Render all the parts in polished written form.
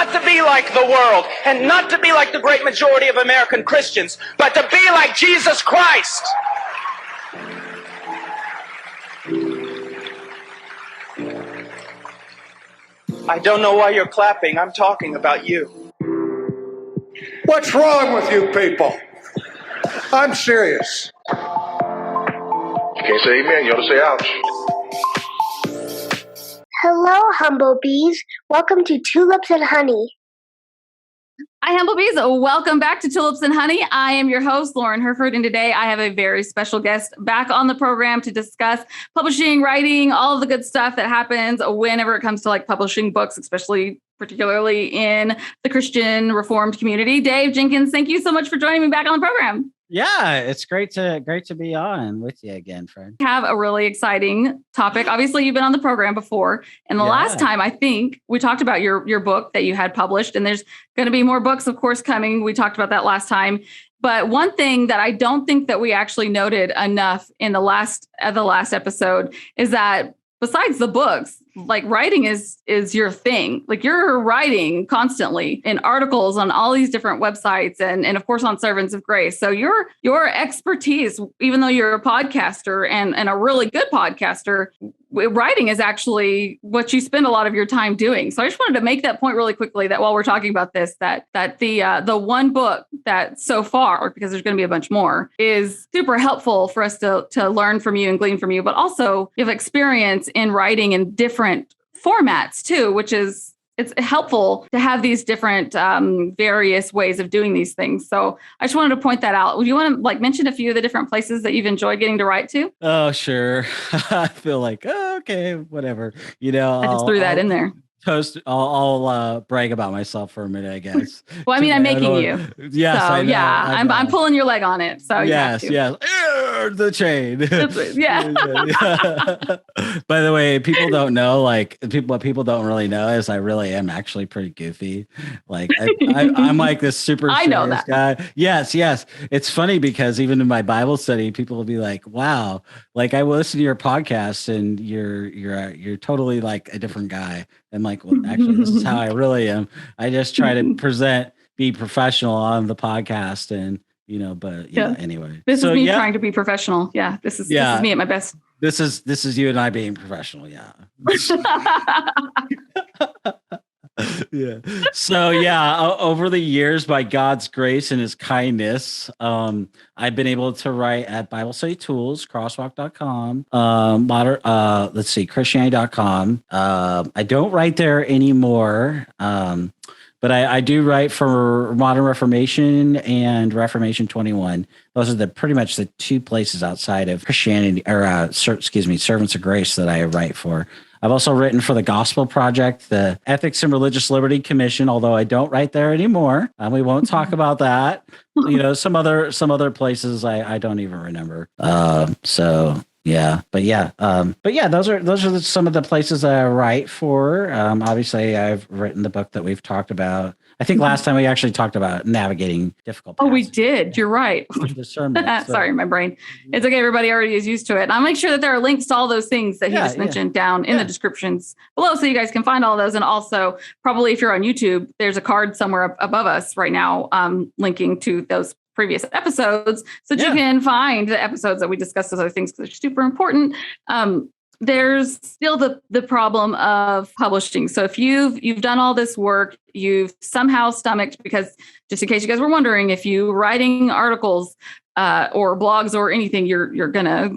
not to be like the world and not to be like the great majority of American Christians, but to be like Jesus Christ. I don't know why you're clapping. I'm talking about you. What's wrong with you people? I'm serious. You can't say amen. You ought to say ouch. Hello, humblebees. Welcome to Tulips and Honey. Hi, humblebees. Welcome back to Tulips and Honey. I am your host, Lauren Hereford, and today I have a very special guest back on the program to discuss publishing, writing, all of the good stuff that happens whenever it comes to like publishing books, especially particularly in the Christian Reformed community. Dave Jenkins, thank you so much for joining me back on the program. Yeah, it's great to be on with you again, friend. We have a really exciting topic. Obviously, you've been on the program before. And the last time, I think, we talked about your book that you had published. And there's going to be more books, of course, coming. We talked about that last time. But one thing that I don't think that we actually noted enough in the last episode is that besides the books, like writing is your thing. Like you're writing constantly in articles on all these different websites and of course on Servants of Grace. So your expertise, even though you're a podcaster and a really good podcaster, writing is actually what you spend a lot of your time doing. So I just wanted to make that point really quickly that while we're talking about this, that the one book that so far, because there's going to be a bunch more, is super helpful for us to learn from you and glean from you, but also you have experience in writing in different formats too, which is it's helpful to have these different various ways of doing these things. So I just wanted to point that out. Would you want to like mention a few of the different places that you've enjoyed getting to write to? Oh, sure. I feel like, okay, whatever. I just threw that in there. I'll brag about myself for a minute, I guess. Well, I mean, I'm making you. Yes, so, I know, yeah, I'm pulling your leg on it. So yes. The chain. Yeah. By the way, people don't know. What people don't really know is I really am actually pretty goofy. Like I'm like this super I know serious that. guy. Yes. It's funny because even in my Bible study, people will be like, "Wow, like I listen to your podcast and you're totally like a different guy." I'm like, well, actually, this is how I really am. I just try to be professional on the podcast and, but anyway. This is me trying to be professional. Yeah. This is me at my best. This is you and I being professional. Yeah. Yeah. So over the years, by God's grace and his kindness, I've been able to write at Bible Study Tools, crosswalk.com, Christianity.com. I don't write there anymore. But I do write for Modern Reformation and Reformation 21. Those are pretty much the two places outside of Christianity Servants of Grace that I write for. I've also written for the Gospel Project, the Ethics and Religious Liberty Commission, although I don't write there anymore. We won't talk about that. Some other places I don't even remember. Those are some of the places that I write for. Obviously, I've written the book that we've talked about. I think last time we actually talked about navigating difficult passages. Oh, we did. You're right. Sorry, my brain. It's okay. Everybody already is used to it. And I'll make sure that there are links to all those things that he just mentioned down in the descriptions below so you guys can find all those. And also, probably if you're on YouTube, there's a card somewhere above us right now linking to those previous episodes so that you can find the episodes that we discussed those other things because they're super important. There's still the problem of publishing. So if you've done all this work, you've somehow stomached, because just in case you guys were wondering, if you writing articles or blogs or anything, you're gonna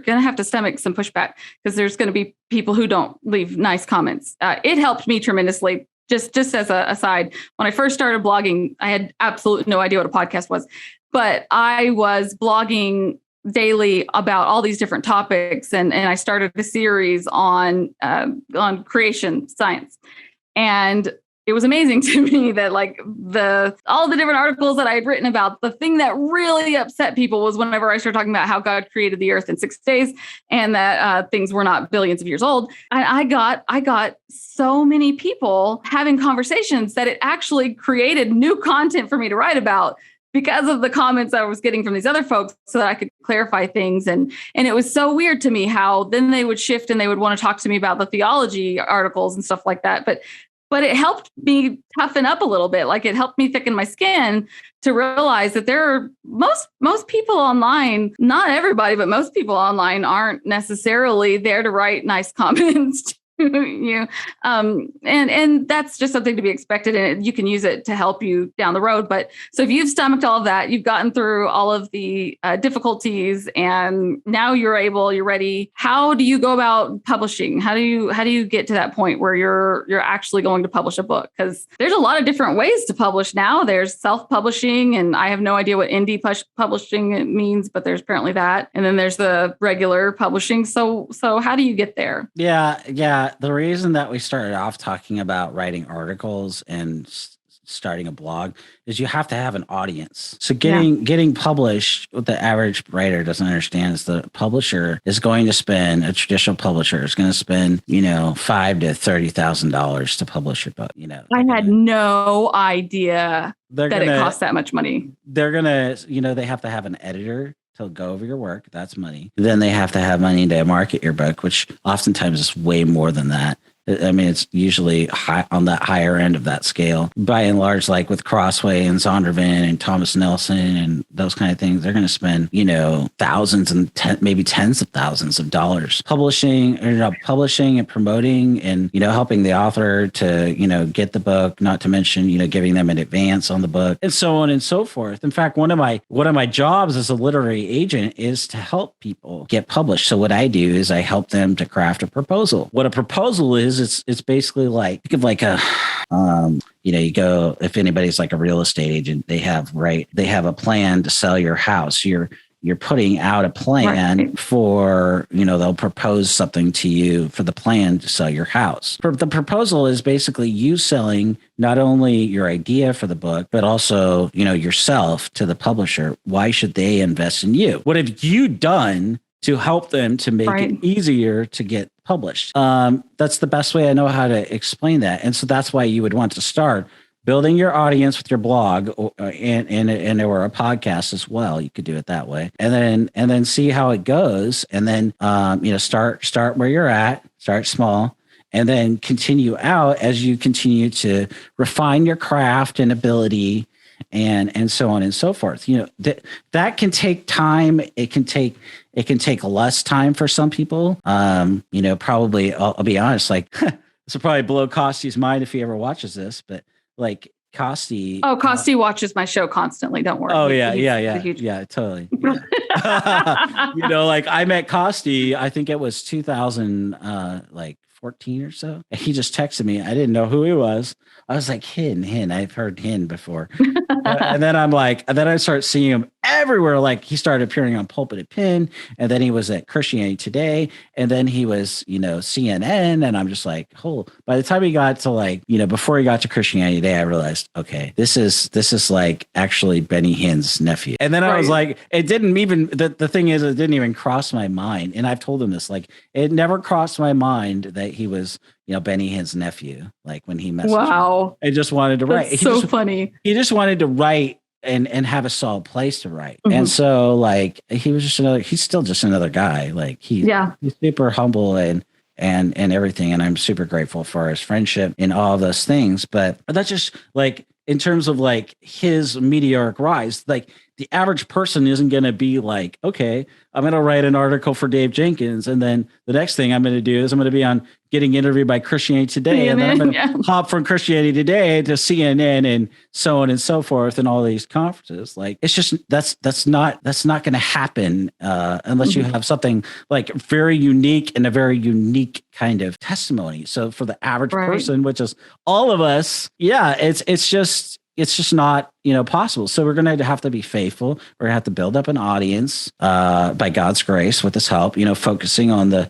have to stomach some pushback because there's gonna be people who don't leave nice comments. It helped me tremendously. Just as a aside, when I first started blogging, I had absolutely no idea what a podcast was, but I was blogging daily about all these different topics. And I started a series on creation science. And it was amazing to me that like all the different articles that I had written about, the thing that really upset people was whenever I started talking about how God created the earth in 6 days and that things were not billions of years old. I got so many people having conversations that it actually created new content for me to write about because of the comments I was getting from these other folks so that I could clarify things. And it was so weird to me how then they would shift and they would want to talk to me about the theology articles and stuff like that. But but it helped me toughen up a little bit. Like it helped me thicken my skin to realize that there are most people online, not everybody, but most people online aren't necessarily there to write nice comments you. And that's just something to be expected, and you can use it to help you down the road. But so if you've stomached all of that, you've gotten through all of the difficulties, and now you're ready. How do you go about publishing? How do you get to that point where you're actually going to publish a book? Because there's a lot of different ways to publish now. There's self-publishing, and I have no idea what indie publishing means, but there's apparently that. And then there's the regular publishing. So how do you get there? Yeah. The reason that we started off talking about writing articles and starting a blog is you have to have an audience. So getting published, what the average writer doesn't understand is the publisher is going to spend, a traditional publisher is going to spend, $5,000 to $30,000 to publish your book. I had no idea that it costs that much money. They're gonna, they have to have an editor to go over your work. That's money. Then they have to have money to market your book, which oftentimes is way more than that. I mean, it's usually high on that higher end of that scale. By and large, like with Crossway and Zondervan and Thomas Nelson and those kind of things, they're going to spend, thousands and maybe tens of thousands of dollars publishing and promoting and, helping the author to, get the book, not to mention, giving them an advance on the book and so on and so forth. In fact, one of my jobs as a literary agent is to help people get published. So what I do is I help them to craft a proposal. What a proposal is, it's basically like, think of like a, you go, if anybody's like a real estate agent, they have a plan to sell your house. You're putting out a plan for, they'll propose something to you for the plan to sell your house. The proposal is basically you selling not only your idea for the book, but also, yourself to the publisher. Why should they invest in you? What have you done to help them to make it easier to get published? That's the best way I know how to explain that. And so that's why you would want to start building your audience with your blog or a podcast as well. You could do it that way. And then see how it goes. And then, start where you're at, start small, and then continue out as you continue to refine your craft and ability and so on and so forth. That can take time. It can take less time for some people. Probably I'll be honest, like this will probably blow Costy's mind if he ever watches this, but like Costy. Oh, Costy watches my show constantly. Don't worry. Oh yeah. Totally. Yeah. Like I met Costy, I think it was 2014 or so. And he just texted me. I didn't know who he was. I was like, Hin. I've heard Hin before. And then I start seeing him everywhere. Like he started appearing on Pulpit at Penn, and then he was at Christianity Today, and then he was, CNN. And I'm just like, by the time he got to before he got to Christianity Today, I realized, okay, this is like actually Benny Hinn's nephew. And then I was like, it didn't even, the thing is, it didn't even cross my mind. And I've told him this, like, it never crossed my mind that he was, Benny Hinn's nephew. Like when he messaged me, I just wanted to write. That's funny. He just wanted to write and have a solid place to write. Mm-hmm. And so like, he's still just another guy. Like he's super humble and everything. And I'm super grateful for his friendship and all those things. But that's just like, in terms of like his meteoric rise, like the average person isn't going to be like, okay, I'm going to write an article for Dave Jenkins. And then the next thing I'm going to do is I'm going to be on getting interviewed by Christianity Today. CNN, and then I'm going to hop from Christianity Today to CNN and so on and so forth and all these conferences. Like, it's just, that's not going to happen unless you have something like very unique and a very unique kind of testimony. So for the average person, which is all of us, it's just not, possible. So we're going to have to be faithful. We're going to have to build up an audience by God's grace with his help, focusing on the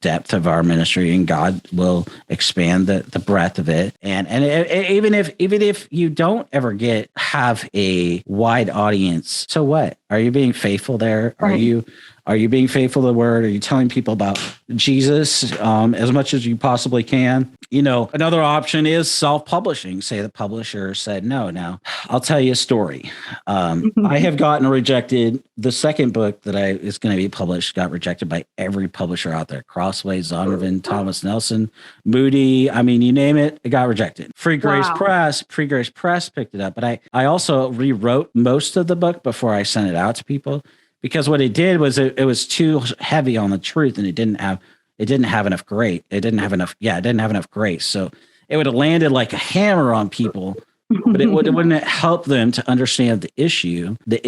depth of our ministry, and God will expand the breadth of it. And even if you don't ever have a wide audience, so what? Are you being faithful there? Right. Are you being faithful to the word? Are you telling people about Jesus as much as you possibly can? Another option is self-publishing. Say the publisher said, no, I'll tell you a story. I have gotten rejected. The second book that is going to be published got rejected by every publisher out there. Crossway, Zondervan, Thomas Nelson, Moody. I mean, you name it, it got rejected. Free Grace Press picked it up. But I also rewrote most of the book before I sent it out to people. Because what it did was it was too heavy on the truth, and it didn't have enough grace. It didn't have enough grace. So it would have landed like a hammer on people, but it wouldn't help them to understand the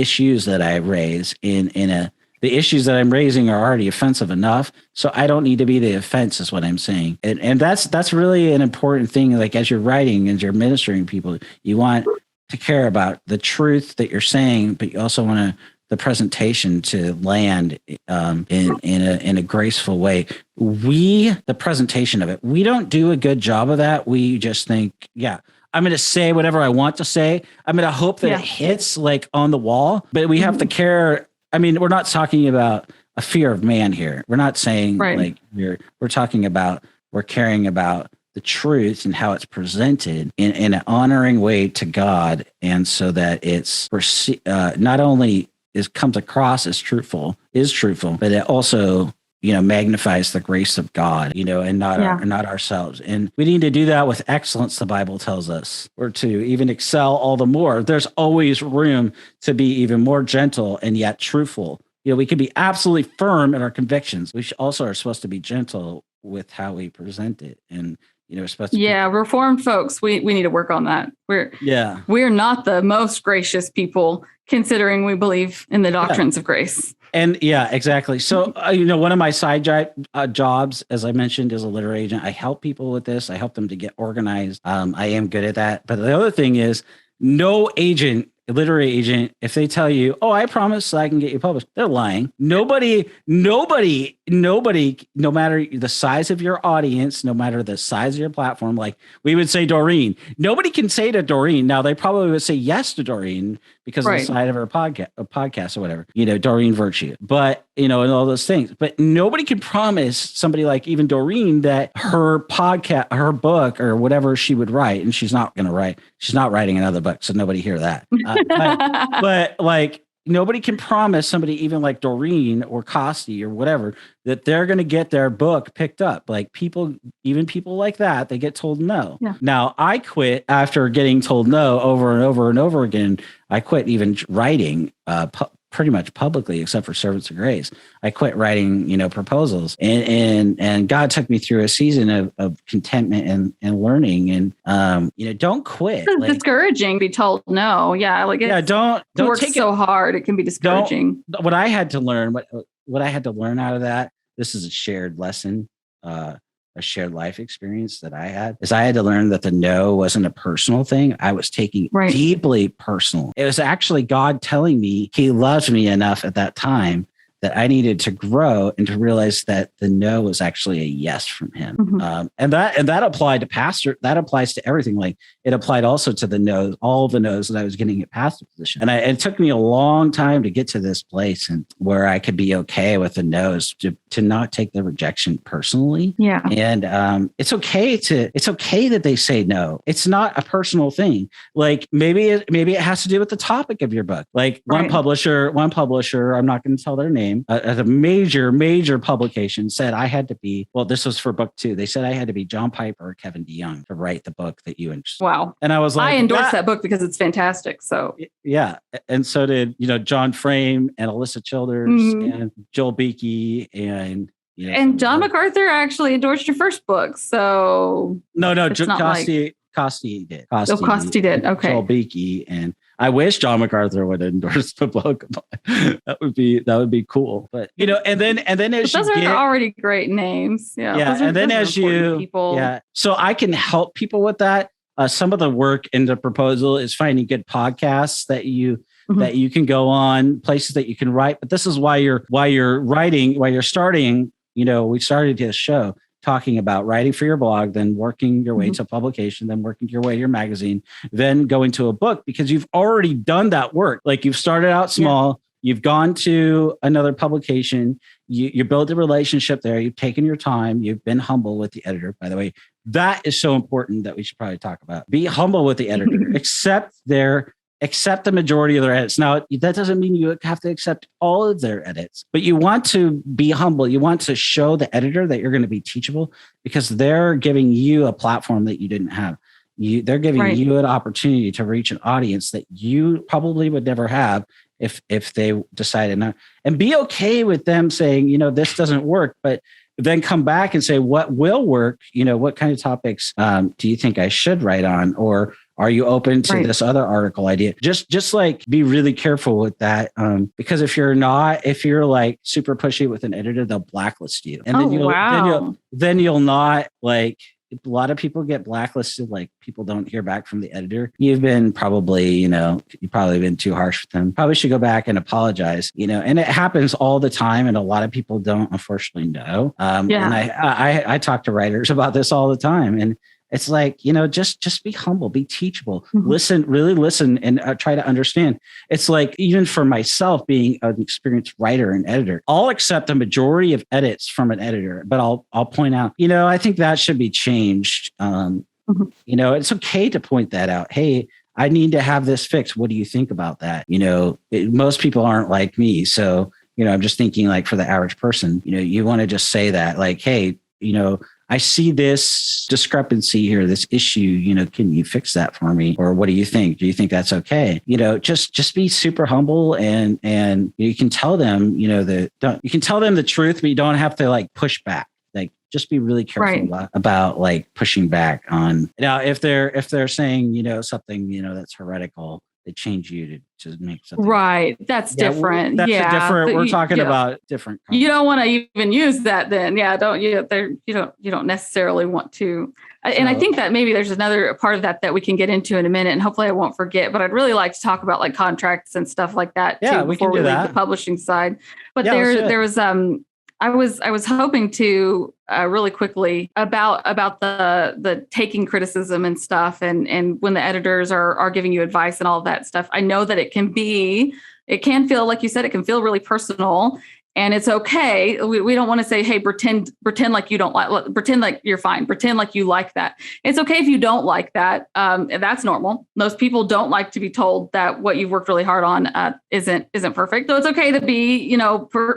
issues that I raise the issues that I'm raising are already offensive enough. So I don't need to be the offense, is what I'm saying. And that's really an important thing. Like as you're writing, as you're ministering people, you want to care about the truth that you're saying, but you also want the presentation to land in a graceful way. The presentation of it, we don't do a good job of that. We just think, I'm going to say whatever I want to say. I'm going to hope that it hits like on the wall, but we have to care. I mean, we're not talking about a fear of man here. We're not saying like we're talking about, we're caring about the truth and how it's presented in an honoring way to God. And so that it's not only comes across as truthful, but it also, magnifies the grace of God, and not ourselves. And we need to do that with excellence, the Bible tells us, or to even excel all the more. There's always room to be even more gentle and yet truthful. We can be absolutely firm in our convictions. We also are supposed to be gentle with how we present it. And we're supposed to Reformed folks, we need to work on that. We're not the most gracious people, considering we believe in the doctrines of grace. And exactly. So, one of my side jobs, as I mentioned, is a literary agent. I help people with this. I help them to get organized. I am good at that. But the other thing is, no literary agent, if they tell you, oh, I promise I can get you published, they're lying. Nobody, no matter the size of your audience, no matter the size of your platform, like we would say Doreen, nobody can say to Doreen. Now they probably would say yes to Doreen because of the side of her podcast or whatever, Doreen Virtue, but and all those things, but nobody can promise somebody like even Doreen that her podcast, her book or whatever she would write, and she's not writing another book. So nobody hear that. But like nobody can promise somebody even like Doreen or Costi or whatever that they're going to get their book picked up. Like people like that, they get told no. Yeah. Now I quit after getting told no over and over and over again. I quit even writing pretty much publicly, except for Servants of Grace. I quit writing, proposals, and God took me through a season of contentment and learning. And don't quit. It's discouraging to be told no. Don't work so hard. It can be discouraging. What I had to learn, what I had to learn out of that. This is a shared lesson. A shared life experience that I had is I had to learn that the no wasn't a personal thing. I was taking deeply personal. It was actually God telling me he loved me enough at that time that I needed to grow and to realize that the no was actually a yes from him. Mm-hmm. And that applied to pastor. That applies to everything. Like it applied also to the no's, all the no's that I was getting at pastor position. And it took me a long time to get to this place and where I could be okay with the no's, to not take the rejection personally. Yeah. And it's okay that they say no. It's not a personal thing. Like maybe it has to do with the topic of your book. Like one publisher, I'm not going to tell their name, at a major publication said I had to be, well, this was for book 2. They said I had to be John Piper or Kevin DeYoung to write the book that you endorsed. Wow. And I was like, I endorsed that book because it's fantastic. So yeah. And so did, John Frame and Alyssa Childers and Joel Beakey and John MacArthur actually endorsed your first book. So no, Costi did. Costi did. Okay. Joel Beakey, and I wish John MacArthur would endorse the book. That would be cool. But and then as those are already great names. Yeah. And then as people. So I can help people with that. Some of the work in the proposal is finding good podcasts that you can go on, places that you can write. But this is why you're starting. We started this show talking about writing for your blog, then working your way to publication, then working your way to your magazine, then going to a book, because you've already done that work. Like you've started out small, You've gone to another publication. You build a relationship there. You've taken your time. You've been humble with the editor. By the way, that is so important that we should probably talk about. Be humble with the editor. Accept the majority of their edits. Now, that doesn't mean you have to accept all of their edits, but you want to be humble. You want to show the editor that you're going to be teachable because they're giving you a platform that you didn't have. They're giving you an opportunity to reach an audience that you probably would never have if they decided not. And be okay with them saying, this doesn't work, but then come back and say, what will work? What kind of topics do you think I should write on? Or are you open to this other article idea? Just like be really careful with that. Because if you're like super pushy with an editor, they'll blacklist you. And then you'll not like, a lot of people get blacklisted. Like people don't hear back from the editor. You've been probably, you've probably been too harsh with them. Probably should go back and apologize, and it happens all the time. And a lot of people don't unfortunately know. And I talk to writers about this all the time. And it's like, just be humble, be teachable, really listen and try to understand. It's like, even for myself being an experienced writer and editor, I'll accept a majority of edits from an editor, but I'll point out, I think that should be changed. It's okay to point that out. Hey, I need to have this fixed. What do you think about that? Most people aren't like me. So, I'm just thinking like for the average person, you want to just say that like, hey, I see this discrepancy here, this issue, can you fix that for me? Or what do you think? Do you think that's okay? Just be super humble and you can tell them, you can tell them the truth, but you don't have to like push back. Like just be really careful about like pushing back on. Now, if they're saying, something, that's heretical, they change you to make something. Right. That's different. That's a different. We're talking about different. You don't want to even use that then. Yeah. You don't necessarily want to. And I think that maybe there's another part of that we can get into in a minute, and hopefully I won't forget, but I'd really like to talk about like contracts and stuff like that too, before we leave the publishing side. But there was, I was hoping to really quickly about the taking criticism and stuff, and when the editors are giving you advice and all of that stuff. I know that it can feel, like you said, it can feel really personal. And it's okay. We don't want to say, hey, pretend like you don't like, pretend like you're fine, pretend like you like that. It's okay if you don't like that. That's normal. Most people don't like to be told that what you've worked really hard on isn't perfect. So it's okay to be,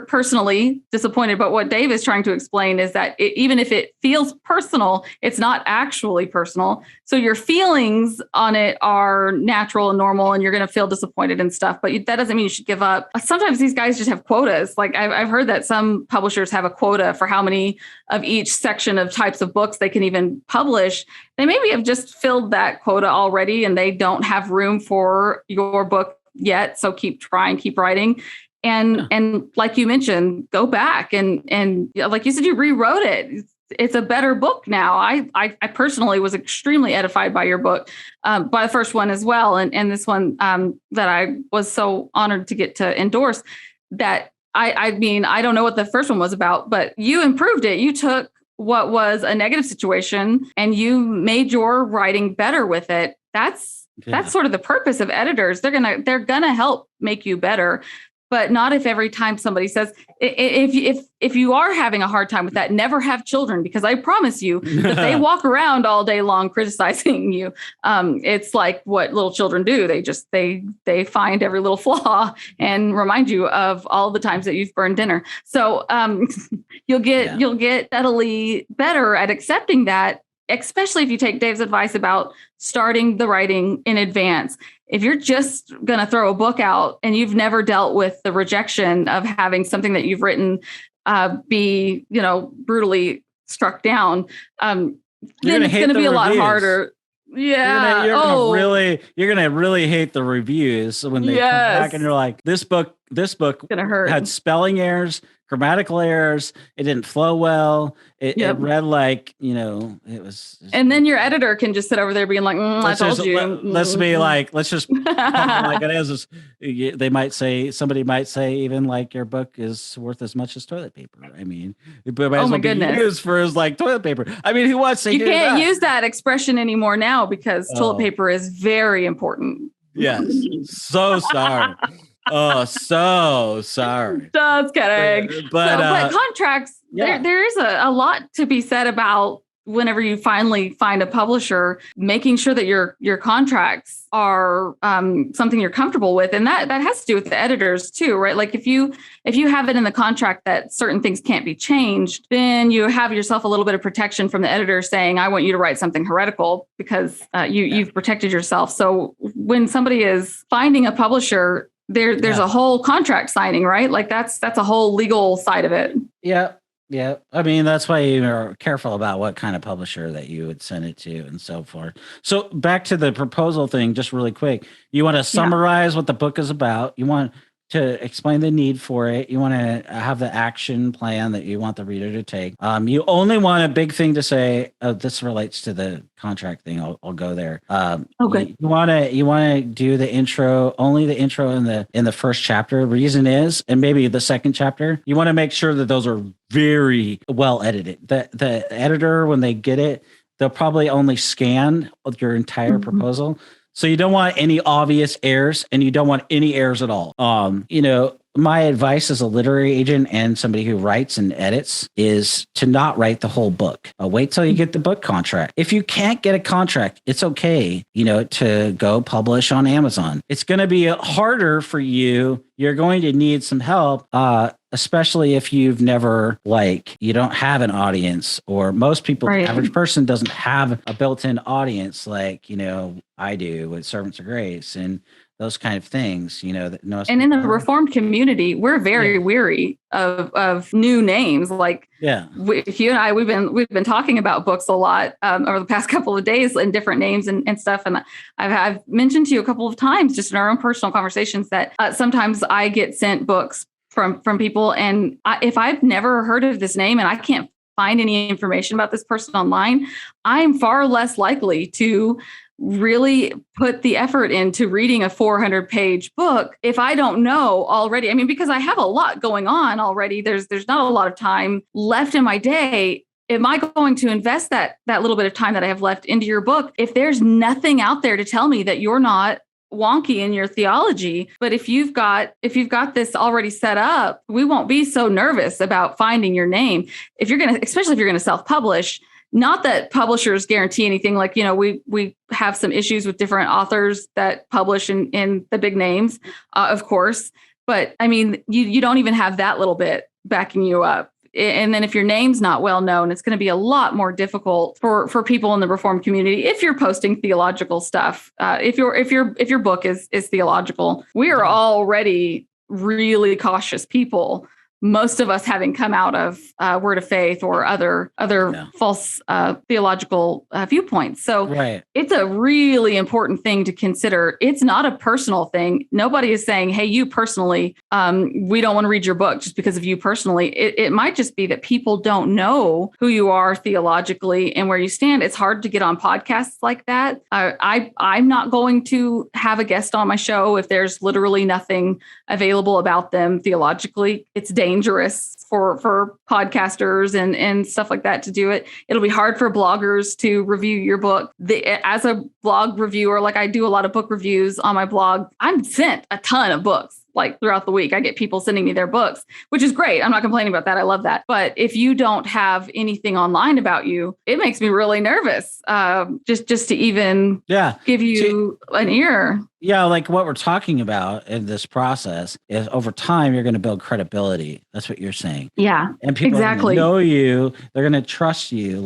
personally disappointed. But what Dave is trying to explain is that even if it feels personal, it's not actually personal. So your feelings on it are natural and normal, and you're going to feel disappointed and stuff. But that doesn't mean you should give up. Sometimes these guys just have quotas. Like I've heard that some publishers have a quota for how many of each section of types of books they can even publish. They maybe have just filled that quota already, and they don't have room for your book yet. So keep trying, keep writing. And like you mentioned, go back and like you said, you rewrote it. It's a better book now. I personally was extremely edified by your book, by the first one as well. And this one that I was so honored to get to endorse. That I mean, I don't know what the first one was about, but you improved it. You took what was a negative situation and you made your writing better with it. That's sort of the purpose of editors. They're gonna help make you better. But not if every time somebody says, if you are having a hard time with that, never have children, because I promise you that they walk around all day long criticizing you. It's like what little children do. They find every little flaw and remind you of all the times that you've burned dinner. So you'll get steadily better at accepting that, especially if you take Dave's advice about starting the writing in advance. If you're just going to throw a book out and you've never dealt with the rejection of having something that you've written be, brutally struck down, then it's going to be a lot harder. Yeah. You're gonna really hate the reviews when they come back and you're like, this book had spelling errors, grammatical errors. It didn't flow well. It read like, it was. And then your editor can just sit over there being like, I told you. Let's be like, let's just like it is. Somebody might say even like your book is worth as much as toilet paper. I mean, but might as well be used for as like toilet paper. I mean, who wants to do that? You can't use that expression anymore now because toilet paper is very important. Yes. So sorry. Oh, so sorry. Just kidding. But contracts, there is a lot to be said about whenever you finally find a publisher, making sure that your contracts are something you're comfortable with. And that has to do with the editors too, right? Like if you have it in the contract that certain things can't be changed, then you have yourself a little bit of protection from the editor saying, I want you to write something heretical because you've protected yourself. So when somebody is finding a publisher, there's a whole contract signing, right? Like that's a whole legal side of it. Yeah. Yeah. I mean, that's why you're careful about what kind of publisher that you would send it to and so forth. So back to the proposal thing, just really quick. You want to summarize what the book is about. You want to explain the need for it. You want to have the action plan that you want the reader to take. You only want a big thing to say. Oh, this relates to the contract thing. I'll go there. Okay. You want to do the intro, only the intro in the first chapter. Reason is, and maybe the second chapter. You want to make sure that those are very well edited. The editor, when they get it, they'll probably only scan your entire proposal. So you don't want any obvious errors, and you don't want any errors at all. My advice as a literary agent and somebody who writes and edits is to not write the whole book. Wait till you get the book contract. If you can't get a contract, it's okay, to go publish on Amazon. It's going to be harder for you. You're going to need some help, especially if you've never, you don't have an audience, or most people, the average person doesn't have a built-in audience like, I do with Servants of Grace and those kind of things, And in the Reformed community, we're very weary of new names. Hugh and I, we've been talking about books a lot over the past couple of days and different names and stuff. And I've mentioned to you a couple of times, just in our own personal conversations, that sometimes I get sent books from people, and if I've never heard of this name and I can't find any information about this person online, I'm far less likely to really put the effort into reading a 400-page book if I don't know already. I mean, because I have a lot going on already. There's not a lot of time left in my day. Am I going to invest that little bit of time that I have left into your book if there's nothing out there to tell me that you're not wonky in your theology? But if you've got this already set up, we won't be so nervous about finding your name. Especially if you're going to self-publish. Not that publishers guarantee anything. We have some issues with different authors that publish in the big names, of course. But I mean, you don't even have that little bit backing you up. And then if your name's not well known, it's going to be a lot more difficult for people in the Reformed community. If you're posting theological stuff, if your book is theological, we are already really cautious people. Most of us having come out of Word of Faith or other false theological viewpoints. So It's a really important thing to consider. It's not a personal thing. Nobody is saying, hey, you personally, we don't want to read your book just because of you personally. It might just be that people don't know who you are theologically and where you stand. It's hard to get on podcasts like that. I'm not going to have a guest on my show if there's literally nothing available about them theologically. It's dangerous for podcasters and stuff like that to do it. It'll be hard for bloggers to review your book. As a blog reviewer, I do a lot of book reviews on my blog, I'm sent a ton of books. Throughout the week, I get people sending me their books, which is great. I'm not complaining about that. I love that. But if you don't have anything online about you, it makes me really nervous. Just to even give you an ear. Yeah, what we're talking about in this process is over time, you're going to build credibility. That's what you're saying. Yeah, and people are going to know you. They're going to trust you.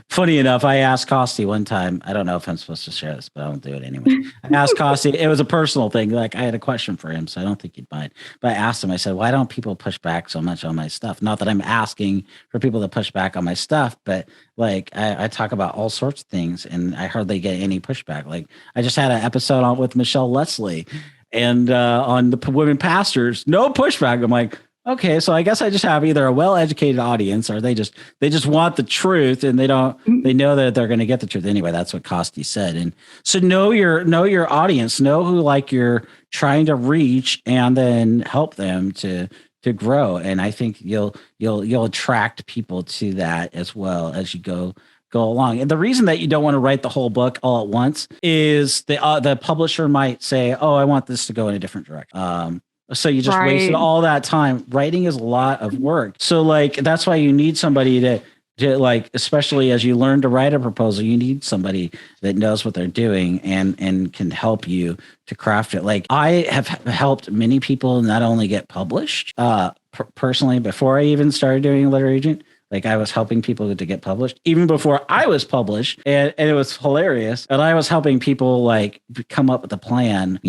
Funny enough, I asked Costi one time. I don't know if I'm supposed to share this, but I won't do it anyway. I asked Costi. It was a personal thing. I had a question for him, so I don't think he'd mind. But I asked him. I said, "Why don't people push back so much on my stuff?" Not that I'm asking for people to push back on my stuff, but I talk about all sorts of things, and I hardly get any pushback. I just had an episode on with Michelle Leslie, and on the women pastors, no pushback. I'm like, okay, so I guess I just have either a well-educated audience, or they just want the truth, and they know that they're going to get the truth anyway. That's what Costi said. And so know your audience, know who you're trying to reach, and then help them to grow. And I think you'll attract people to that as well as you go go along. And the reason that you don't want to write the whole book all at once is the publisher might say, oh, I want this to go in a different direction. So you just wasted all that time. Writing is a lot of work. So like, that's why you need somebody to like, especially as you learn to write a proposal, you need somebody that knows what they're doing and can help you to craft it. Like I have helped many people not only get published personally before I even started doing Literary Agent. Like I was helping people to get published even before I was published, and it was hilarious. And I was helping people like come up with a plan,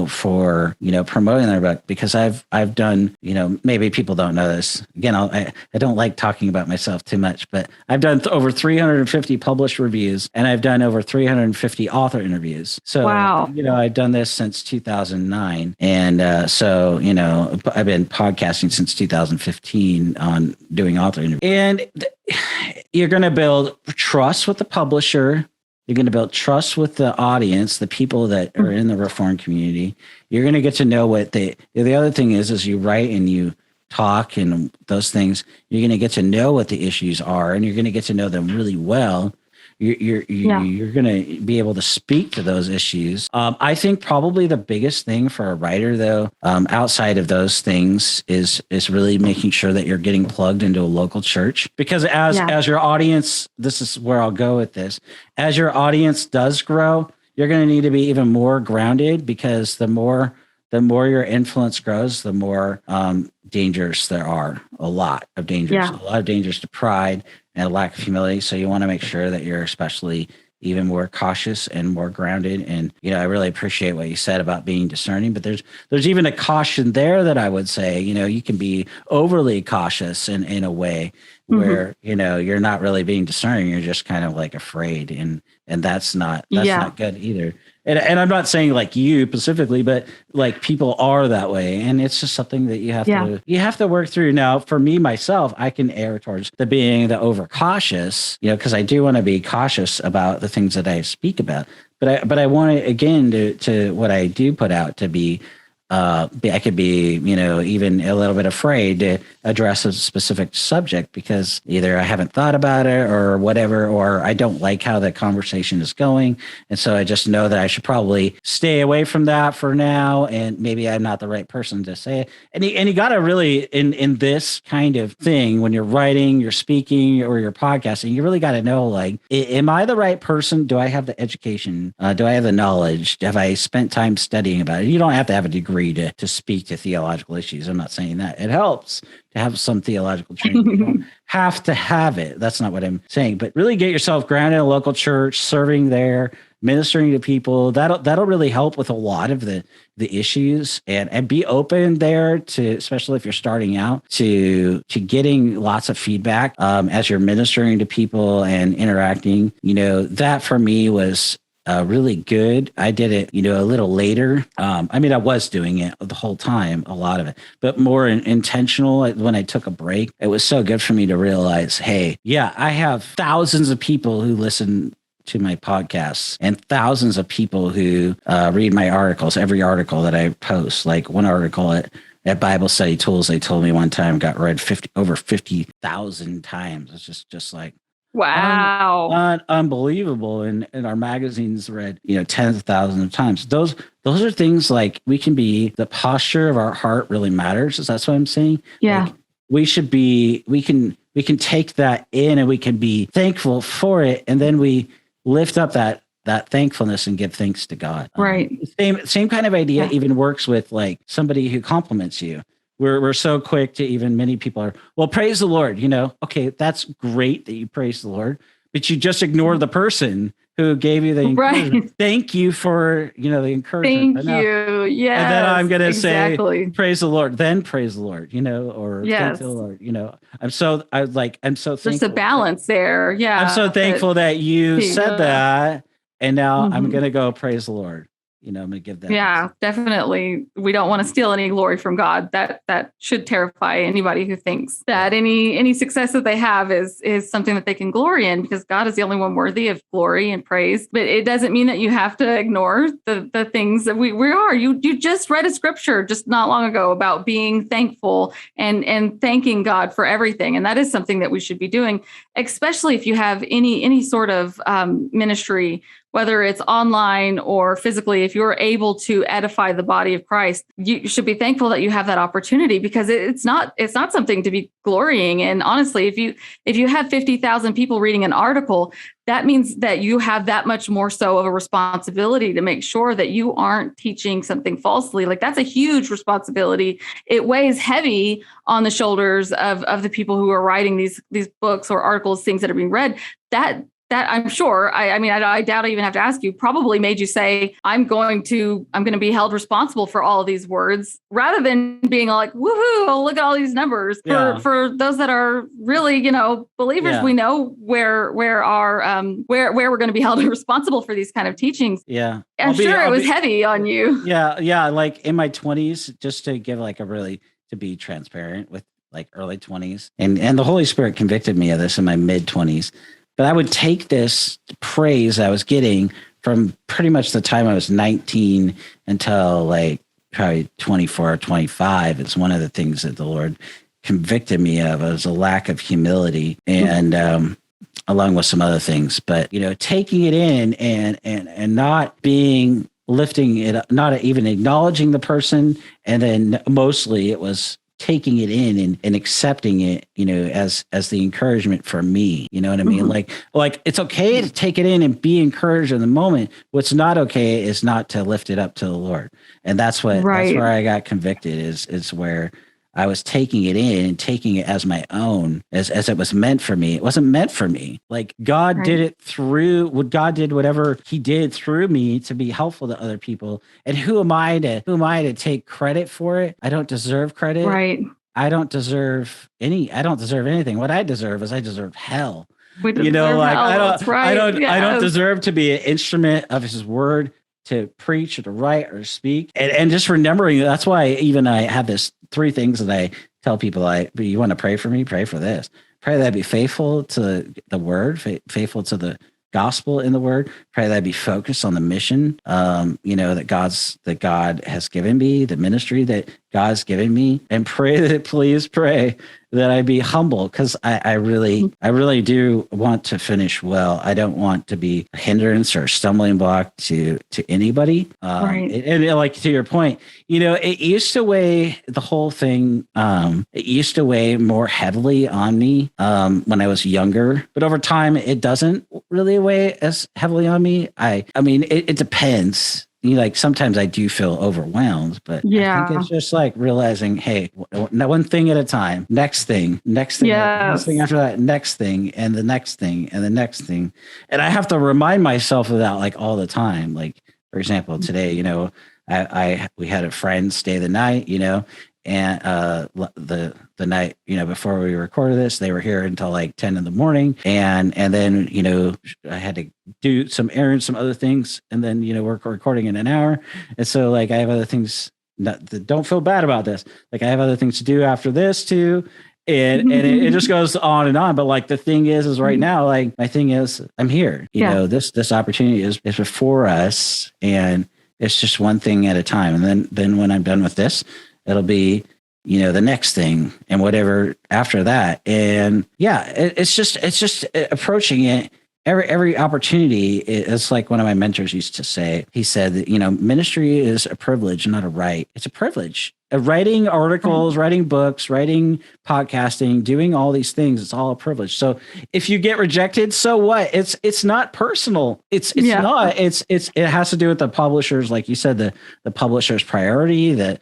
for promoting their book, because I've done, maybe people don't know this. Again, I don't like talking about myself too much, but I've done over 350 published reviews, and I've done over 350 author interviews. So wow. I've done this since 2009, and so I've been podcasting since 2015 on doing author interviews. And you're going to build trust with the publisher. You're going to build trust with the audience, the people that are in the Reformed community. You're going to get to know what the other thing is you write and you talk and those things. You're going to get to know what the issues are, and you're going to get to know them really well. You're going to be able to speak to those issues. I think probably the biggest thing for a writer, though, outside of those things, is really making sure that you're getting plugged into a local church. Because as your audience, this is where I'll go with this. As your audience does grow, you're going to need to be even more grounded, because the more your influence grows, the more dangers there are. A lot of dangers to pride and a lack of humility. So you want to make sure that you're especially even more cautious and more grounded. And, I really appreciate what you said about being discerning, but there's even a caution there that I would say, you can be overly cautious in a way where, you're not really being discerning. You're just kind of like afraid. And that's not good either. And I'm not saying like you specifically, but like people are that way. And it's just something that you have to work through. Now, for me, myself, I can err towards the overcautious, because I do want to be cautious about the things that I speak about. But I want to, again, to what I do put out to be, I could be, even a little bit afraid to address a specific subject because either I haven't thought about it or whatever, or I don't like how the conversation is going. And so I just know that I should probably stay away from that for now. And maybe I'm not the right person to say it. And you got to really, in this kind of thing, when you're writing, you're speaking, or you're podcasting, you really got to know, like, am I the right person? Do I have the education? Do I have the knowledge? Have I spent time studying about it? You don't have to have a degree to speak to theological issues. I'm not saying that. It helps to have some theological training. You don't have to have it. That's not what I'm saying. But really get yourself grounded in a local church, serving there, ministering to people. That'll really help with a lot of the issues, and be open there to, especially if you're starting out, to getting lots of feedback as you're ministering to people and interacting. That for me was really good. I did it, a little later. I was doing it the whole time, a lot of it, but more intentional when I took a break. It was so good for me to realize, hey, I have thousands of people who listen to my podcasts and thousands of people who read my articles, every article that I post. Like one article at Bible Study Tools, they told me one time got read over 50,000 times. It's just like, wow, unbelievable. And our magazine's read, tens of thousands of times. Those are things like we can be, the posture of our heart really matters. That's what I'm saying. Yeah. Like, we can take that in and we can be thankful for it. And then we lift up that thankfulness and give thanks to God. Right. Same kind of idea even works with like somebody who compliments you. We're so quick to, even many people are, well, praise the Lord, okay, that's great that you praise the Lord, but you just ignore the person who gave you the encouragement. Right. Thank you for, the encouragement. Thank you. Yes. And then I'm going to say, praise the Lord, then praise the Lord, or yes. thank the Lord, I'm so thankful. There's a balance there. Yeah. I'm so thankful that you said that. And now I'm going to go praise the Lord. I'm going to give that. Yeah, definitely. We don't want to steal any glory from God. That should terrify anybody who thinks that any success that they have is something that they can glory in, because God is the only one worthy of glory and praise. But it doesn't mean that you have to ignore the things that we are. You just read a scripture just not long ago about being thankful and thanking God for everything. And that is something that we should be doing, especially if you have any sort of ministry, whether it's online or physically. If you're able to edify the body of Christ, you should be thankful that you have that opportunity, because it's not something to be glorying in. Honestly, if you have 50,000 people reading an article, that means that you have that much more so of a responsibility to make sure that you aren't teaching something falsely. Like, that's a huge responsibility. It weighs heavy on the shoulders of the people who are writing these books or articles, things that are being read. That I'm sure, I doubt I even have to ask you, probably made you say, I'm going to be held responsible for all of these words, rather than being like, woohoo, look at all these numbers. For those that are really, believers, we know where we're going to be held responsible for these kind of teachings. Yeah. I'm sure it was heavy on you. Yeah. Yeah. Like in my 20s, just to give to be transparent, with like early 20s, and the Holy Spirit convicted me of this in my mid 20s. But I would take this praise I was getting from pretty much the time I was 19 until like probably 24 or 25. It's one of the things that the Lord convicted me of. It was a lack of humility, and along with some other things. But, taking it in and not lifting it up, not even acknowledging the person. And then mostly it was taking it in and accepting it, as the encouragement for me. You know what I mean? Like it's okay to take it in and be encouraged in the moment. What's not okay is not to lift it up to the Lord. And that's where I got convicted, is where I was taking it in and taking it as my own, as it was meant for me. It wasn't meant for me. Like, God did it God did whatever he did through me to be helpful to other people. And who am I to take credit for it? I don't deserve credit. Right. I don't deserve anything. What I deserve is hell. We deserve hell. I don't deserve to be an instrument of his word, to preach or to write or speak. And just remembering, that's why even I have this 3 things that I tell people, you want to pray for me, pray for this. Pray that I be faithful to the word, faithful to the gospel in the word. Pray that I be focused on the mission, that God has given me, the ministry that God's given me, and please pray that I be humble, because I really do want to finish well. I don't want to be a hindrance or a stumbling block to anybody. And like, to your point, it used to weigh the whole thing. It used to weigh more heavily on me when I was younger, but over time it doesn't really weigh as heavily on me. I mean, it depends. Sometimes I do feel overwhelmed, but I think it's just like realizing, hey, one thing at a time, next thing, next thing after that, next thing, and the next thing, and the next thing. And I have to remind myself of that, like, all the time. Like, for example, today, we had a friend stay the night, and the night, before we recorded this, they were here until like 10 in the morning. And then, I had to do some errands, some other things. And then, we're recording in an hour. And so, like, I have other things don't feel bad about this. Like, I have other things to do after this too. And it just goes on and on. But like, the thing is right now, like, my thing is, I'm here, this opportunity is before us, and it's just one thing at a time. And then when I'm done with this, it'll be, the next thing and whatever after that. And it's just approaching it. Every opportunity is like one of my mentors used to say. He said that, ministry is a privilege, not a right. It's a privilege. Writing articles, writing books, writing podcasting, doing all these things, it's all a privilege. So if you get rejected, so what? It's not personal. It's not. It has to do with the publishers, like you said, the publisher's priority, the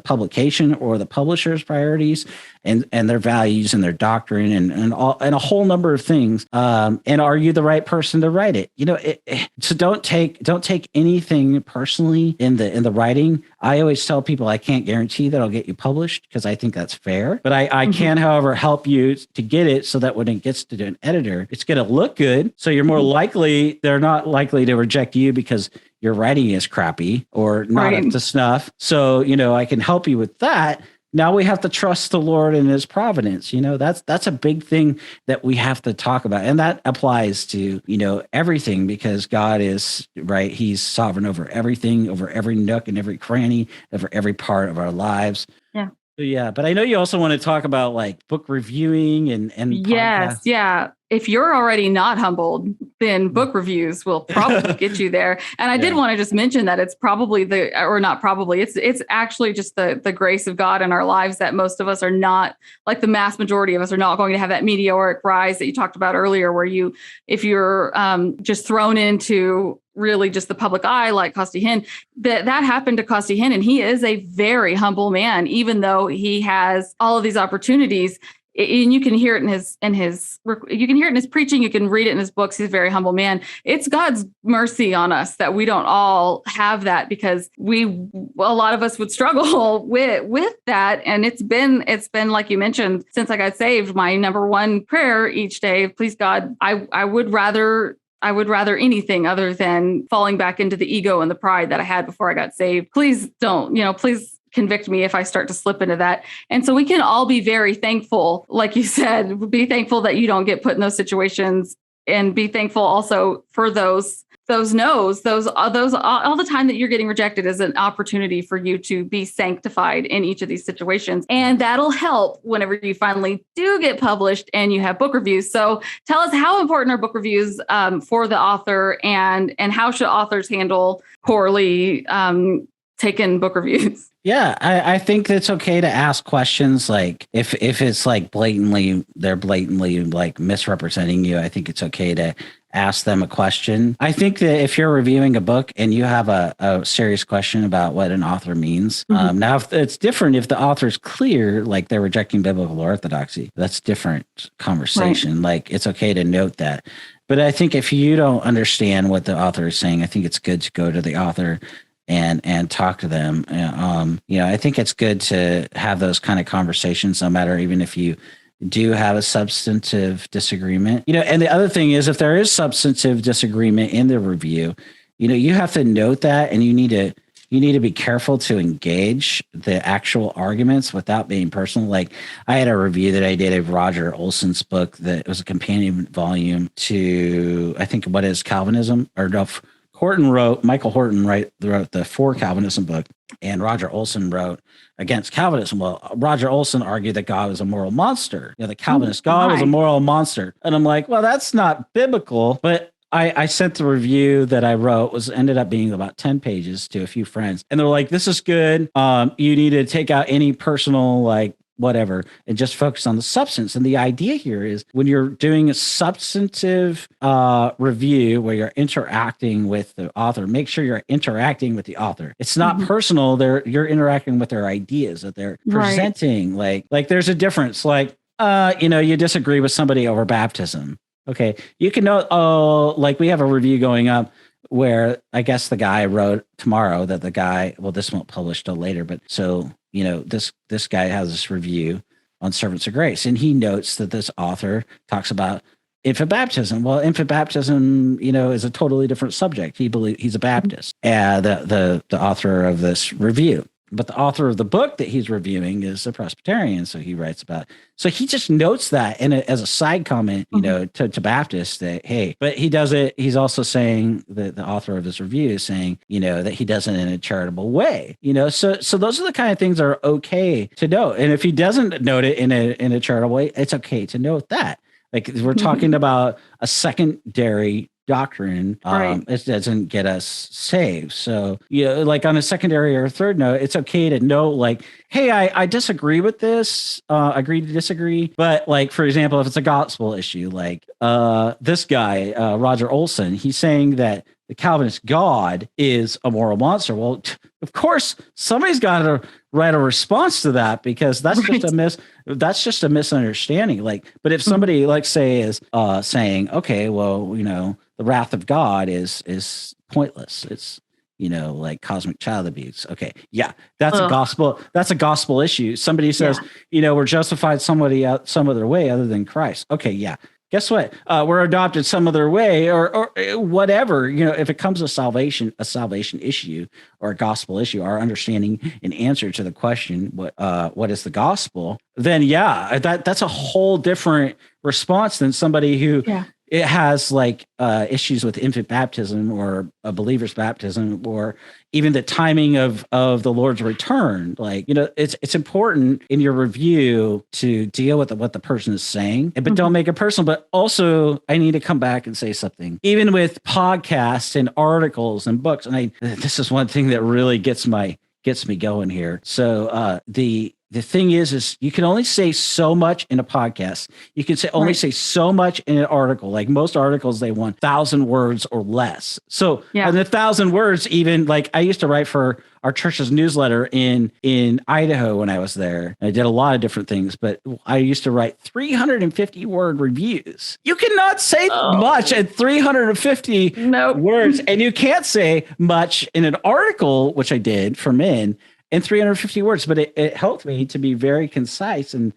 publication or the publisher's priorities, and their values and their doctrine and a whole number of things. And are you the right person to write it? So don't take anything personally in the writing. I always tell people I can't guarantee that I'll get you published, because I think that's fair. But I can, however, help you to get it so that when it gets to an editor, it's going to look good. So you're more likely, they're not likely to reject you because your writing is crappy or not up to snuff. So, I can help you with that. Now we have to trust the Lord and his providence. That's a big thing that we have to talk about. And that applies to, everything, because God is right. He's sovereign over everything, over every nook and every cranny, over every part of our lives. Yeah. Yeah. But I know you also want to talk about like book reviewing and yes. podcasts. Yeah. If you're already not humbled, then book reviews will probably get you there. And I did want to just mention that it's probably it's actually just the grace of God in our lives that most of us are not, like the mass majority of us are not going to have that meteoric rise that you talked about earlier, where if you're just thrown into really just the public eye, like Costi Hinn, that happened to Costi Hinn. And he is a very humble man, even though he has all of these opportunities. And you can hear it in his preaching. You can read it in his books. He's a very humble man. It's God's mercy on us that we don't all have that, because a lot of us would struggle with that. And it's been like you mentioned, since I got saved, my number one prayer each day, please God, I would rather anything other than falling back into the ego and the pride that I had before I got saved. Please don't, please convict me if I start to slip into that. And so we can all be very thankful, like you said, be thankful that you don't get put in those situations, and be thankful also for those no's, those all the time that you're getting rejected is an opportunity for you to be sanctified in each of these situations. And that'll help whenever you finally do get published and you have book reviews. So tell us, how important are book reviews for the author, and how should authors handle poorly taken book reviews? Yeah, I think it's okay to ask questions. Like if it's like they're blatantly like misrepresenting you, I think it's okay to ask them a question. I think that if you're reviewing a book and you have a serious question about what an author means, now if it's different if the author's clear, like they're rejecting biblical orthodoxy, that's different conversation. Right. Like it's okay to note that. But I think if you don't understand what the author is saying, I think it's good to go to the author and talk to them. I think it's good to have those kind of conversations, no matter even if you do have a substantive disagreement. And the other thing is, if there is substantive disagreement in the review, you have to note that, and you need to be careful to engage the actual arguments without being personal. Like I had a review that I did of Roger Olson's book that was a companion volume to, I think, What is Calvinism? Michael Horton wrote the For Calvinism book, and Roger Olson wrote Against Calvinism. Well, Roger Olson argued that God was a moral monster. The Calvinist God was a moral monster. And I'm like, well, that's not biblical. But I sent the review that I wrote, ended up being about 10 pages, to a few friends. And they're like, this is good. You need to take out any personal, like, whatever, and just focus on the substance. And the idea here is, when you're doing a substantive review where you're interacting with the author, make sure you're interacting with the author. It's not personal. You're interacting with their ideas that they're presenting. Like there's a difference. Like, you disagree with somebody over baptism. Okay. You can know, like we have a review going up where I guess the guy wrote tomorrow that this won't publish till later, but so, this guy has this review on servants of grace, and he notes that this author talks about infant baptism. Well, infant baptism, is a totally different subject. He's a Baptist, the author of this review. But the author of the book that he's reviewing is a Presbyterian, so he writes about. So he just notes that as a side comment, to Baptists, that hey. But he does it. He's also saying that the author of this review is saying, that he does it in a charitable way. So those are the kind of things that are okay to note. And if he doesn't note it in a charitable way, it's okay to note that. Like we're talking about a secondary doctrine, it doesn't get us saved. So, like on a secondary or third note, it's okay to know, like, hey, I disagree with this, agree to disagree. But like, for example, if it's a gospel issue, like this guy, Roger Olson, he's saying that the Calvinist God is a moral monster. Well, of course, somebody's got to write a response to that, because that's just a misunderstanding. Like, but if somebody, like, say, is saying, okay, well, the wrath of God is pointless. It's, like cosmic child abuse. Okay. Yeah. That's a gospel issue. Somebody says, we're justified some other way other than Christ. Okay. Yeah. guess what? We're adopted some other way or whatever. If it comes to a salvation issue or a gospel issue, our understanding and answer to the question, what is the gospel? Then that's a whole different response than somebody who it has like issues with infant baptism or a believer's baptism, or even the timing of the Lord's return. Like, it's important in your review to deal with what the person is saying, but don't make it personal. But also, I need to come back and say something, even with podcasts and articles and books. And this is one thing that really gets me going here. So the thing is you can only say so much in a podcast. You can only say so much in an article. Like most articles, they want 1,000 words or less. So in 1,000 words, even like I used to write for our church's newsletter in Idaho when I was there. I did a lot of different things, but I used to write 350 word reviews. You cannot say much at 350 words, and you can't say much in an article, which I did for men, in 350 words, but it helped me to be very concise and,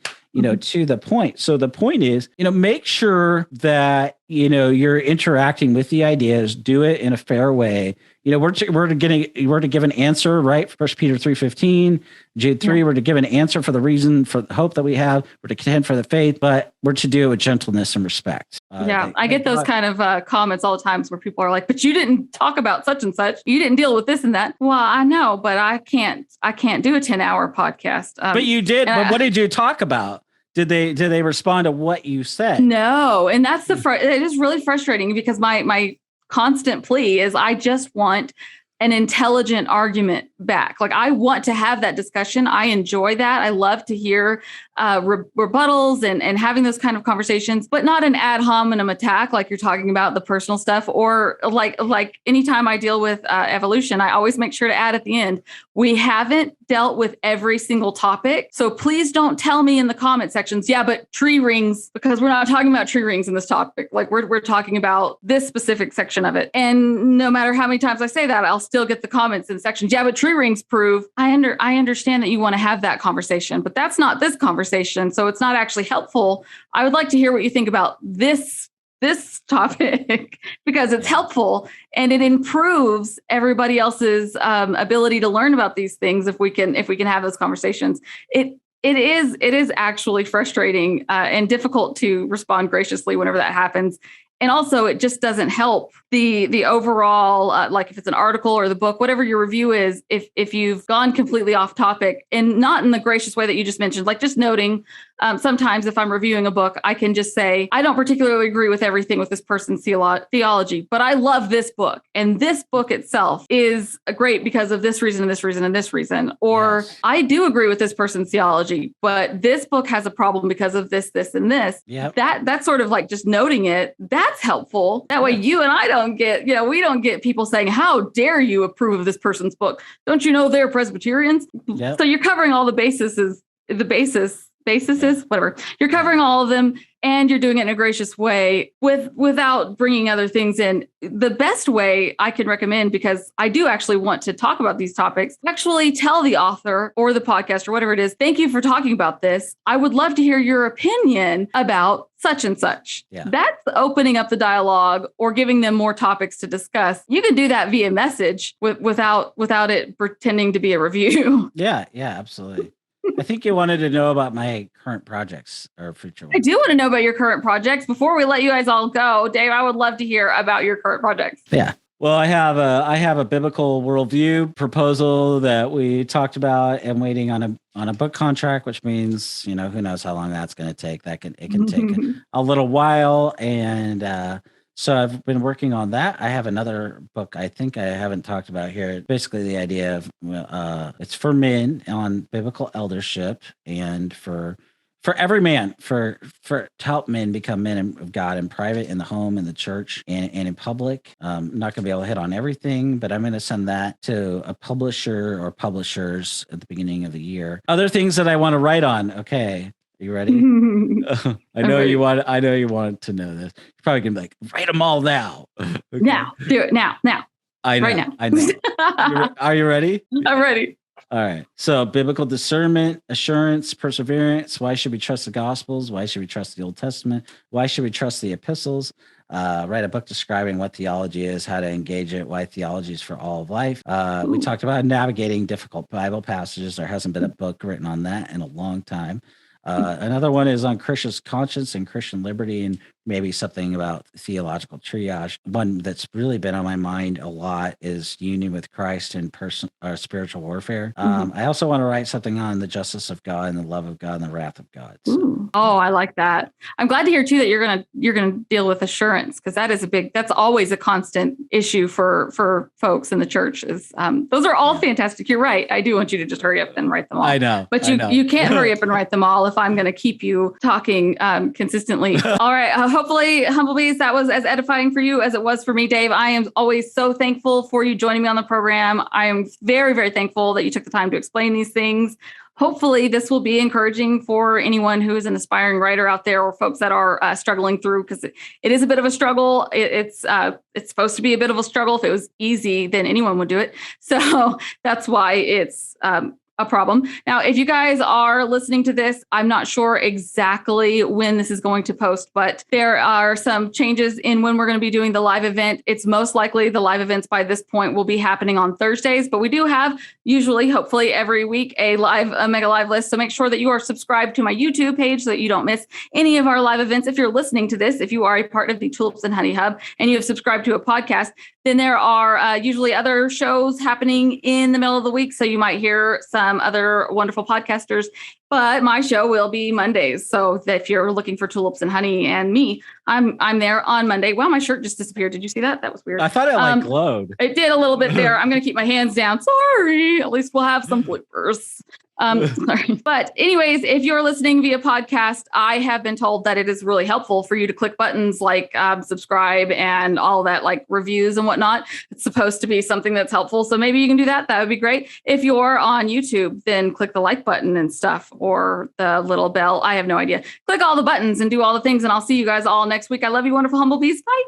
to the point. So the point is, make sure that, you're interacting with the ideas, do it in a fair way. We're to give an answer, right? 1 Peter 3:15, Jude 3, we're to give an answer for the reason, for the hope that we have. We're to contend for the faith, but we're to do it with gentleness and respect. I get those kind of comments all the times where people are like, but you didn't talk about such and such. You didn't deal with this and that. Well, I know, but I can't do a 10-hour podcast. But you did. But what did you talk about? Did they respond to what you said? No. And that's it is really frustrating because my constant plea is I just want an intelligent argument back. Like I want to have that discussion. I enjoy that. I love to hear rebuttals and having those kind of conversations, but not an ad hominem attack like you're talking about the personal stuff, or like anytime I deal with evolution, I always make sure to add at the end, we haven't dealt with every single topic. So please don't tell me in the comment sections, but tree rings, because we're not talking about tree rings in this topic. Like we're talking about this specific section of it. And no matter how many times I say that, I'll still get the comments in sections. Yeah, but tree rings prove. I understand that you want to have that conversation, but that's not this conversation. So it's not actually helpful. I would like to hear what you think about this topic because it's helpful and it improves everybody else's ability to learn about these things. If we can have those conversations, it is actually frustrating and difficult to respond graciously whenever that happens. And also, it just doesn't help the overall, like if it's an article or the book, whatever your review is, if you've gone completely off topic and not in the gracious way that you just mentioned, like just noting, sometimes if I'm reviewing a book, I can just say, I don't particularly agree with everything with this person's theology, but I love this book. And this book itself is great because of this reason and this reason and this reason. Or I do agree with this person's theology, but this book has a problem because of this, this, and this. Yep. That's sort of like just noting it. That's helpful. That way you and I don't get, we don't get people saying, how dare you approve of this person's book? Don't you know they're Presbyterians? Yep. So you're covering all the bases, whatever. You're covering all of them and you're doing it in a gracious way without bringing other things in. The best way I can recommend, because I do actually want to talk about these topics, actually tell the author or the podcast or whatever it is, thank you for talking about this. I would love to hear your opinion about such and such. Yeah. That's opening up the dialogue or giving them more topics to discuss. You can do that via message without it pretending to be a review. Yeah, absolutely. I think you wanted to know about my current projects or future ones. I do want to know about your current projects. Before we let you guys all go, Dave, I would love to hear about your current projects. Yeah. Well, I have a biblical worldview proposal that we talked about and waiting on a book contract, which means, who knows how long that's going to take. It can take a little while. And so I've been working on that. I have another book I think I haven't talked about here. Basically, the idea of it's for men on biblical eldership and for every man, for to help men become men of God in private, in the home, in the church, and in public. I'm not going to be able to hit on everything, but I'm going to send that to a publisher or publishers at the beginning of the year. Other things that I want to write on. Okay. You ready? I know you want to know this. You're probably gonna be like, write them all now. Okay. Now, do it now. I know. Right now. I know. Are you ready? I'm ready. All right. So biblical discernment, assurance, perseverance. Why should we trust the Gospels? Why should we trust the Old Testament? Why should we trust the epistles? Write a book describing what theology is, how to engage it, why theology is for all of life. We talked about navigating difficult Bible passages. There hasn't been a book written on that in a long time. Another one is on Christian conscience and Christian liberty, and maybe something about theological triage. One that's really been on my mind a lot is union with Christ and spiritual warfare. I also want to write something on the justice of God and the love of God and the wrath of God. So. Oh, I like that. I'm glad to hear too that you're gonna deal with assurance, because that's always a constant issue for folks in the church. Is those are all fantastic. You're right. I do want you to just hurry up and write them all. I know, but you can't hurry up and write them all if I'm going to keep you talking consistently. All right. Hopefully, Humblebees, that was as edifying for you as it was for me, Dave. I am always so thankful for you joining me on the program. I am very, very thankful that you took the time to explain these things. Hopefully, this will be encouraging for anyone who is an aspiring writer out there, or folks that are struggling through, because it is a bit of a struggle. It's supposed to be a bit of a struggle. If it was easy, then anyone would do it. So that's why it's a problem. Now, if you guys are listening to this, I'm not sure exactly when this is going to post, but there are some changes in when we're going to be doing the live event. It's most likely the live events by this point will be happening on Thursdays, but we do have usually, hopefully every week, a mega live list. So make sure that you are subscribed to my YouTube page so that you don't miss any of our live events. If you're listening to this, if you are a part of the Tulips and Honey Hub and you have subscribed to a podcast, then there are usually other shows happening in the middle of the week. So you might hear some other wonderful podcasters, but my show will be Mondays. So if you're looking for Tulips and Honey and me, I'm there on Monday. Wow, my shirt just disappeared. Did you see that? That was weird. I thought it glowed. It did a little bit there. I'm going to keep my hands down. Sorry. At least we'll have some bloopers. Sorry. But anyways, if you're listening via podcast, I have been told that it is really helpful for you to click buttons like subscribe and all that, like reviews and whatnot. It's supposed to be something that's helpful. So maybe you can do that. That would be great. If you're on YouTube, then click the like button and stuff, or the little bell. I have no idea. Click all the buttons and do all the things. And I'll see you guys all next week. I love you, wonderful Humblebees. Bye.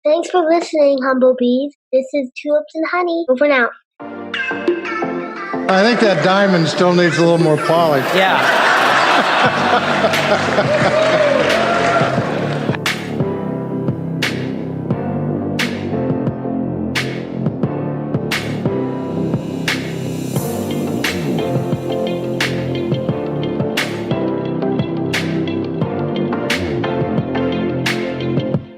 Thanks for listening, Humblebees. This is Tulips and Honey. Over now. I think that diamond still needs a little more polish. Yeah.